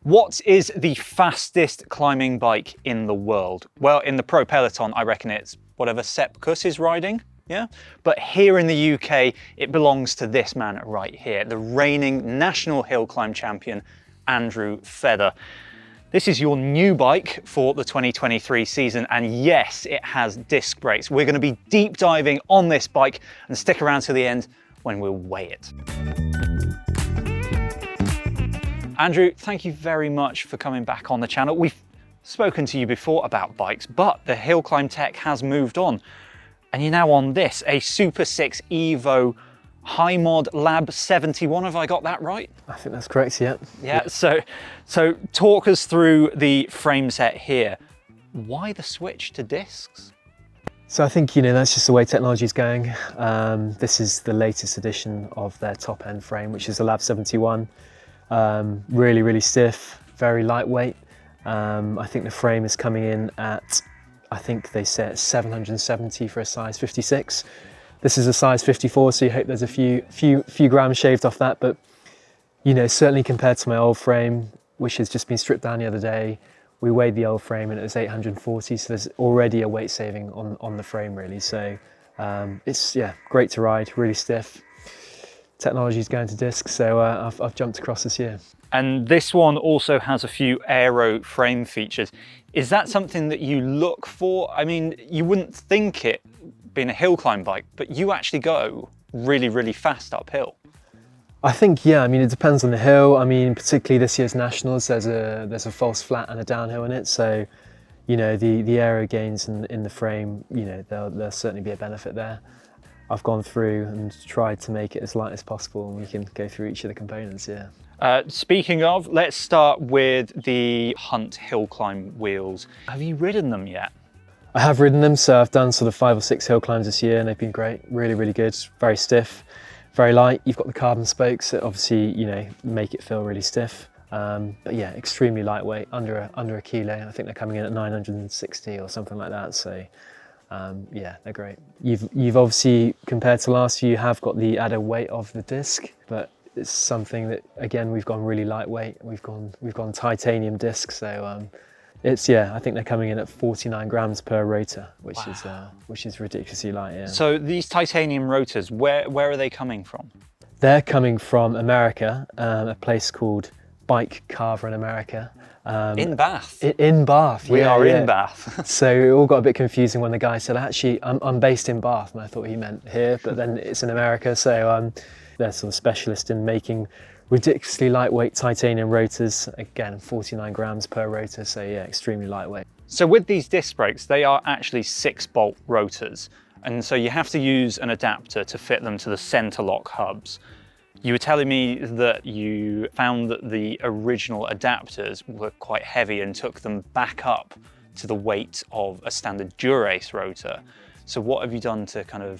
What is the fastest climbing bike in the world? Well, in the pro peloton, I reckon it's whatever Sepp Kuss is riding, yeah? But here in the UK, it belongs to this man right here, the reigning national hill climb champion, Andrew Feather. This is your new bike for the 2023 season, and yes, it has disc brakes. We're going to be deep diving on this bike, and stick around to the end when we'll weigh it. Andrew, thank you very much for coming back on the channel. We've spoken to you before about bikes, but the hill climb tech has moved on. And you're now on this, a SuperSix Evo high mod Lab71, have I got that right? I think that's correct, yeah. Yeah, so talk us through the frame set here. Why the switch to discs? So I think, you know, that's just the way technology is going. This is the latest edition of their top end frame, which is the Lab71. Really, really stiff, very lightweight. I think the frame is coming in at, I think they say 770 for a size 56. This is a size 54, so you hope there's a few grams shaved off that. But, you know, certainly compared to my old frame, which has just been stripped down the other day, we weighed the old frame and it was 840, so there's already a weight saving on the frame, really. So it's, yeah, great to ride, really stiff. Technology is going to disc, so I've jumped across this year. And this one also has a few aero frame features. Is that something that you look for? I mean, you wouldn't think it being a hill climb bike, but you actually go really, really fast uphill. I think, yeah, I mean, it depends on the hill. I mean, particularly this year's Nationals, there's a false flat and a downhill in it. So, you know, the aero gains in the frame, you know, there'll certainly be a benefit there. I've gone through and tried to make it as light as possible, and we can go through each of the components, yeah. Speaking of, let's start with the Hunt hill climb wheels. Have you ridden them yet? I have ridden them, so I've done sort of 5 or 6 hill climbs this year, and they've been great, really, really good, very stiff, very light. You've got the carbon spokes that obviously, you know, make it feel really stiff. But yeah, extremely lightweight, under a kilo. I think they're coming in at 960 or something like that, so. Yeah, they're great. You've obviously, compared to last year, you have got the added weight of the disc, but it's something that, again, we've gone really lightweight. We've gone titanium disc, so it's, yeah, I think they're coming in at 49 grams per rotor, which is ridiculously light. Yeah. So these titanium rotors, where are they coming from? They're coming from America, a place called BikeRadar in America. In Bath? In Bath, We are in Bath. So it all got a bit confusing when the guy said, actually, I'm based in Bath, and I thought he meant here, but then it's in America. So they're sort of specialist in making ridiculously lightweight titanium rotors, again, 49 grams per rotor, so yeah, extremely lightweight. So with these disc brakes, they are actually 6-bolt rotors, and so you have to use an adapter to fit them to the center lock hubs. You were telling me that you found that the original adapters were quite heavy and took them back up to the weight of a standard Dura-Ace rotor. So what have you done to kind of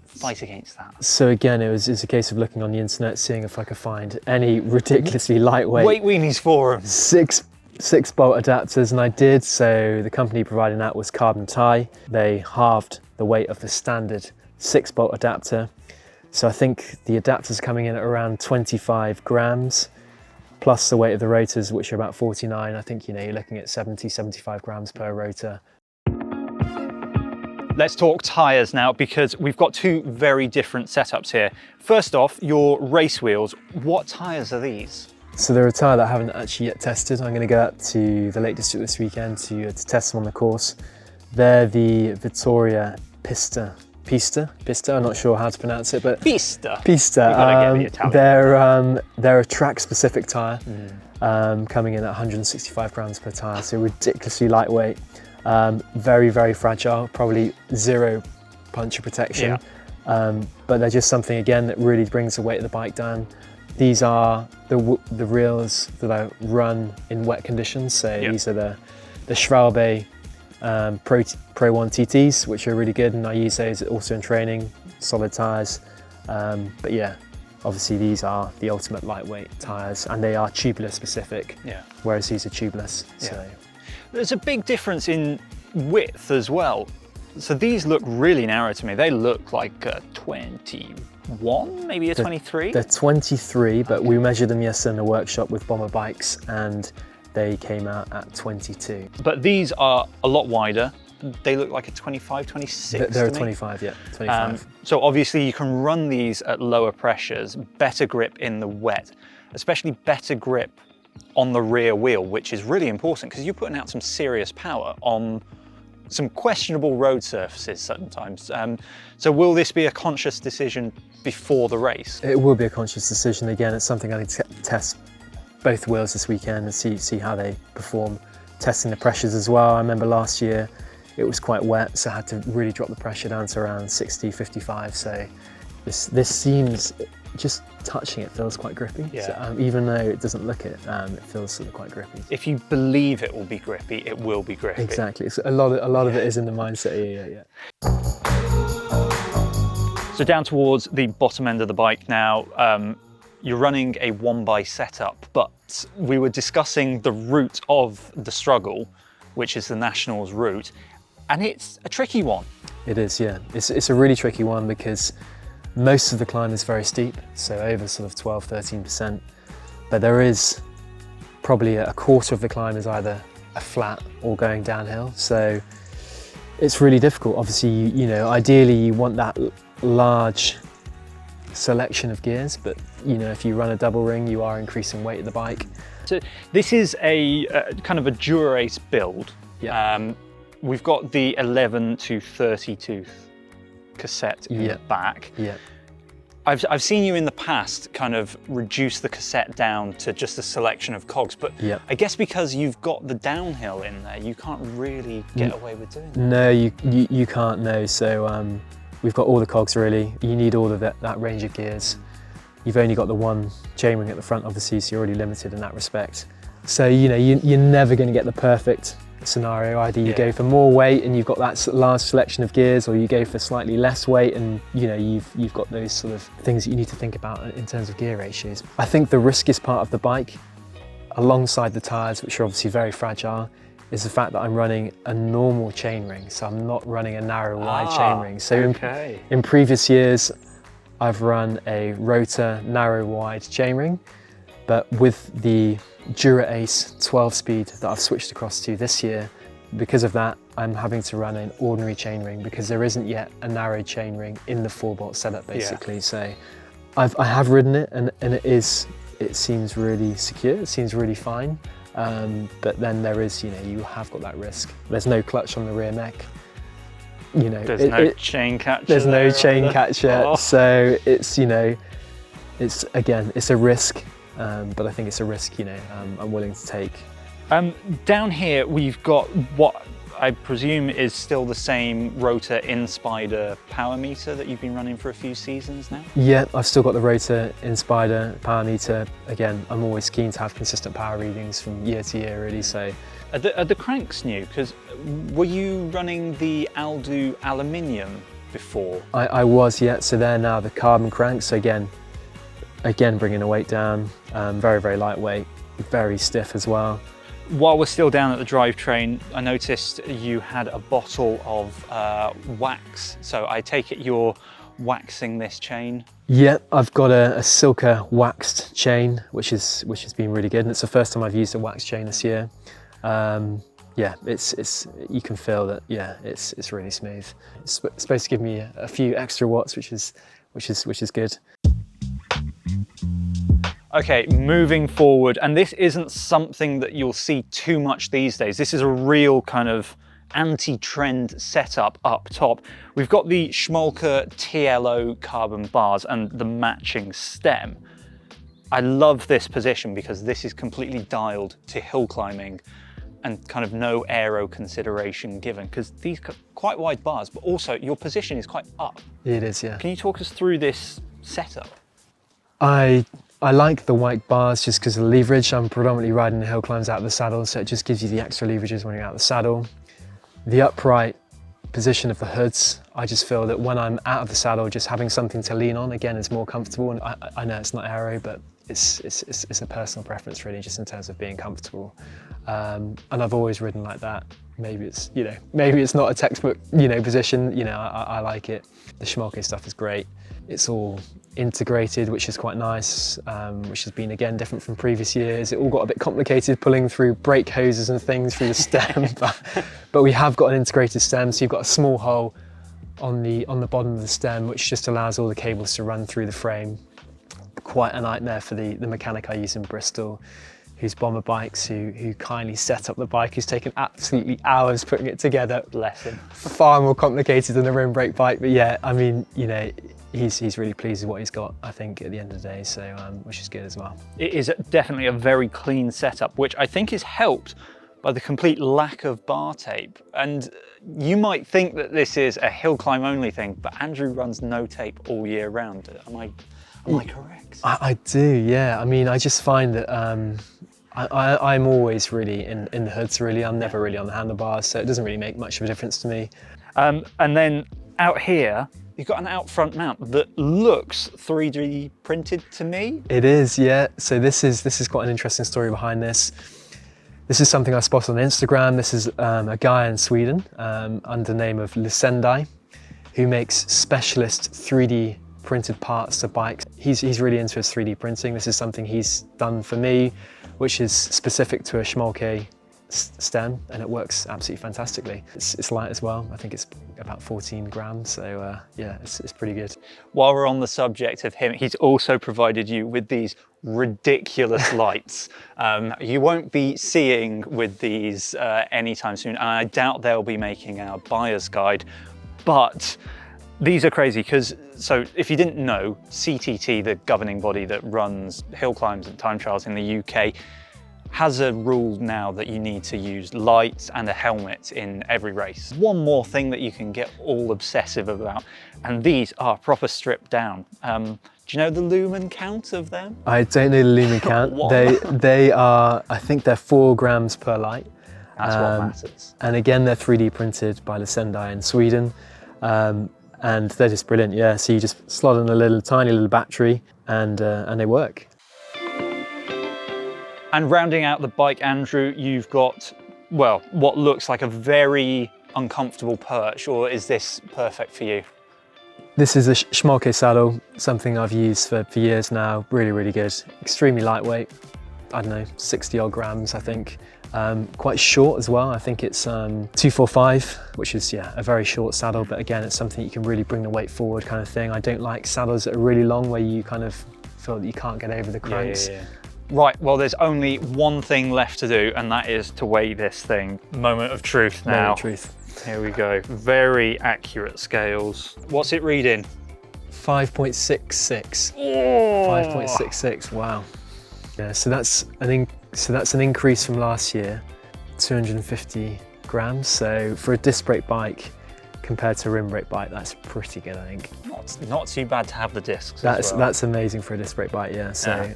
fight against that? So again, it's a case of looking on the internet, seeing if I could find any ridiculously lightweight Weight Weenies forum. 6-bolt adapters, and I did. So the company providing that was Carbon Tie. They halved the weight of the standard 6-bolt adapter. So I think the adapter's coming in at around 25 grams, plus the weight of the rotors, which are about 49. I think, you know, you're looking at 75 grams per rotor. Let's talk tyres now, because we've got 2 very different setups here. First off, your race wheels. What tyres are these? So they're a tyre that I haven't actually yet tested. I'm going to go out to the Lake District this weekend to test them on the course. They're the Vittoria Pista, I'm not sure how to pronounce it, but Pista. They're a track-specific tyre, coming in at 165 grams per tyre, so ridiculously lightweight, very, very fragile, probably 0 puncture protection, but they're just something, again, that really brings the weight of the bike down. These are the reels that I run in wet conditions, so these are the Schwalbe Pro 1 TTs, which are really good, and I use those also in training, solid tyres. But yeah, obviously these are the ultimate lightweight tyres, and they are tubular specific, whereas these are tubeless. So there's a big difference in width as well. So these look really narrow to me. They look like 20 21, maybe a 23? They're 23, but we measured them yesterday in the workshop with Bomber bikes and they came out at 22. But these are a lot wider. They look like a 25, 26 They're a to me. 25, yeah, 25. So obviously you can run these at lower pressures, better grip in the wet, especially better grip on the rear wheel, which is really important because you're putting out some serious power on some questionable road surfaces sometimes. So will this be a conscious decision before the race? It will be a conscious decision. Again, it's something I need to test both wheels this weekend and see how they perform. Testing the pressures as well. I remember last year it was quite wet, so I had to really drop the pressure down to around 60, 55. So this seems, just touching it feels quite grippy. Yeah. So, even though it doesn't look it, it feels sort of quite grippy. If you believe it will be grippy, it will be grippy. Exactly. It's a lot of it is in the mindset. Yeah. So down towards the bottom end of the bike now. You're running a 1x setup, but we were discussing the route of the struggle, which is the Nationals route, and it's a tricky one. It is, yeah. It's a really tricky one because most of the climb is very steep, so over sort of 12, 13%, but there is probably a quarter of the climb is either a flat or going downhill, so it's really difficult. Obviously, you know, ideally you want that large selection of gears, but you know, if you run a double ring, you are increasing weight of the bike. So this is a kind of a Dura-Ace build. Yeah. We've got the 11 to 30 tooth cassette in the back. Yeah. I've seen you in the past kind of reduce the cassette down to just a selection of cogs, but I guess because you've got the downhill in there, you can't really get away with doing that. No, you can't, no. So we've got all the cogs really. You need all of that range of gears. You've only got the one chainring at the front, obviously, so you're already limited in that respect. So, you know, you're never going to get the perfect scenario. Either you go for more weight and you've got that large selection of gears, or you go for slightly less weight and, you know, you've got those sort of things that you need to think about in terms of gear ratios. I think the riskiest part of the bike, alongside the tyres, which are obviously very fragile, is the fact that I'm running a normal chainring. So I'm not running a narrow, wide chainring. So in previous years, I've run a rotor narrow wide chainring, but with the Dura-Ace 12 speed that I've switched across to this year, because of that, I'm having to run an ordinary chainring because there isn't yet a narrow chainring in the 4-bolt setup basically. So I have ridden it and it seems really secure, it seems really fine. But then there is, you know, you have got that risk. There's no clutch on the rear neck. You know, there's no chain catcher. There's no chain catcher, so it's, you know, it's a risk, but I think it's a risk, you know, I'm willing to take. Down here we've got what I presume is still the same rotor in-spider power meter that you've been running for a few seasons now? Yeah, I've still got the rotor in-spider power meter. Again, I'm always keen to have consistent power readings from year to year really, so. Are the cranks new? Because were you running the Aldo aluminium before? I was, yeah, so they're now the carbon cranks. So again bringing the weight down, very, very lightweight, very stiff as well. While we're still down at the drivetrain, I noticed you had a bottle of wax. So I take it you're waxing this chain? Yeah, I've got a Silka waxed chain, which has been really good. And it's the first time I've used a wax chain this year. Yeah, it's you can feel that. Yeah, it's really smooth. It's supposed to give me a few extra watts, which is good. Okay, moving forward, and this isn't something that you'll see too much these days. This is a real kind of anti-trend setup up top. We've got the Schmolke TLO carbon bars and the matching stem. I love this position because this is completely dialed to hill climbing and kind of no aero consideration given, because these are quite wide bars, but also your position is quite up. It is, yeah. Can you talk us through this setup? I like the white bars just because of the leverage. I'm predominantly riding the hill climbs out of the saddle, so it just gives you the extra leverages when you're out of the saddle. The upright position of the hoods, I just feel that when I'm out of the saddle, just having something to lean on, again, is more comfortable. And I know it's not aero, but it's a personal preference really, just in terms of being comfortable. And I've always ridden like that maybe it's, you know, maybe it's not a textbook, you know, position. You know, I like it. The Schmalke stuff is great. It's all integrated, which is quite nice, which has been, again, different from previous years. It all got a bit complicated pulling through brake hoses and things through the stem, but we have got an integrated stem, so you've got a small hole on the bottom of the stem, which just allows all the cables to run through the frame. Quite a nightmare for the mechanic I use in Bristol, who's Bomber Bikes, who kindly set up the bike, who's taken absolutely hours putting it together. Bless him. Far more complicated than a rim brake bike, but yeah, I mean, you know, he's really pleased with what he's got, I think, at the end of the day, so which is good as well. It is definitely a very clean setup, which I think is helped by the complete lack of bar tape. And you might think that this is a hill climb only thing, but Andrew runs no tape all year round. Am I correct? I do, yeah. I mean, I just find that I'm always really in the hoods, really. I'm never really on the handlebars, so it doesn't really make much of a difference to me. And then out here, you've got an out front mount that looks 3D printed to me. It is, yeah. So this is quite an interesting story behind this. This is something I spotted on Instagram. This is a guy in Sweden under the name of Lucendai, who makes specialist 3D printed parts to bikes. He's really into his 3D printing. This is something he's done for me, which is specific to a Schmalke stem, and it works absolutely fantastically. It's light as well. I think it's about 14 grams, so yeah, it's pretty good. While we're on the subject of him, he's also provided you with these ridiculous lights. You won't be seeing with these anytime soon, and I doubt they'll be making our buyer's guide, but these are crazy because, so if you didn't know, CTT, the governing body that runs hill climbs and time trials in the UK, has a rule now that you need to use lights and a helmet in every race. One more thing that you can get all obsessive about, and these are proper stripped down. Do you know the lumen count of them? I don't know the lumen count. They are, I think they're 4 grams per light. That's what matters. And again, they're 3D printed by Lucendai in Sweden. And they're just brilliant, yeah. So you just slot in a tiny little battery and they work. And rounding out the bike, Andrew, you've got, well, what looks like a very uncomfortable perch, or is this perfect for you? This is a Schmalke saddle, something I've used for years now. Really, really good. Extremely lightweight. I don't know, 60 odd grams, I think. Quite short as well. I think it's 245, which is, yeah, a very short saddle, but again, it's something you can really bring the weight forward kind of thing. I don't like saddles that are really long where you kind of feel that you can't get over the cranks. Yeah. Right, well, there's only one thing left to do, and that is to weigh this thing. Moment of truth now. Moment of truth. Here we go. Very accurate scales. What's it reading? 5.66. Oh. 5.66, wow. Yeah, so that's an increase from last year, 250 grams. So for a disc brake bike compared to a rim brake bike, that's pretty good, I think. Not too bad to have the discs. That's amazing for a disc brake bike, yeah. So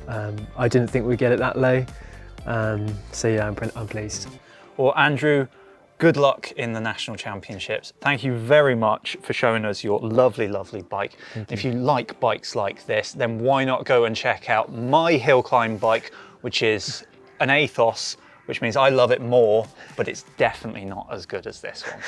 I didn't think we'd get it that low. So yeah, I'm pleased. Well, Andrew, good luck in the national championships. Thank you very much for showing us your lovely, lovely bike. If you like bikes like this, then why not go and check out my hill climb bike, which is an Aethos, which means I love it more, but it's definitely not as good as this one.